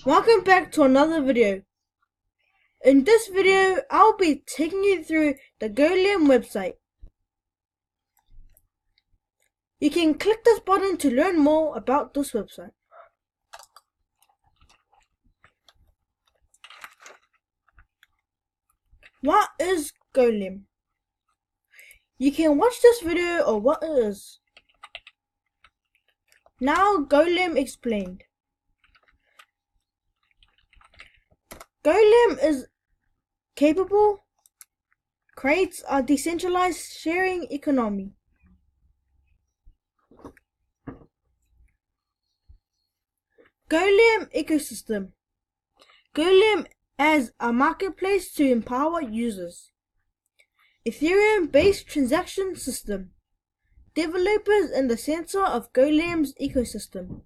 Welcome back to another video. In this video, I'll be taking you through the Golem website. You can click this button to learn more about this website. What is Golem? You can watch this video on what it is. Now, Golem explained. Golem is capable, creates a decentralized sharing economy. Golem ecosystem. Golem as a marketplace to empower users. Ethereum-based transaction system. Developers in the center of Golem's ecosystem.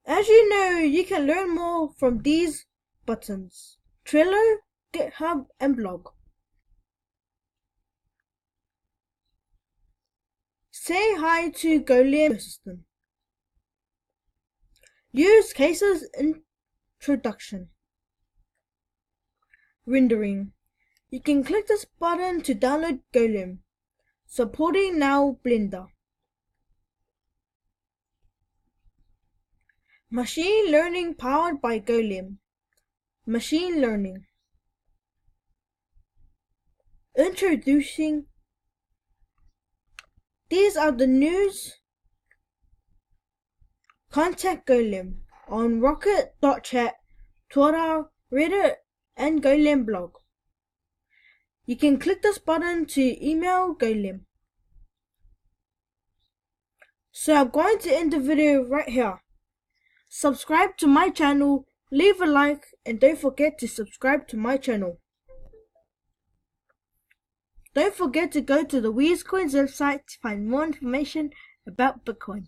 As you know, you can learn more from these buttons: Trello, GitHub, and blog. Say hi to Golem ecosystem. Use cases introduction. Rendering. You can click this button to download Golem. Supporting now Blender. Machine learning powered by Golem. Machine learning. Introducing. These are the news. Contact Golem on rocket.chat, Twitter, Reddit, and Golem blog. You can click this button to email Golem. So I'm going to end the video right here. Subscribe to my channel, leave a like, and don't forget to subscribe to my channel. Don't forget to go to the WheezCoins website to find more information about Bitcoin.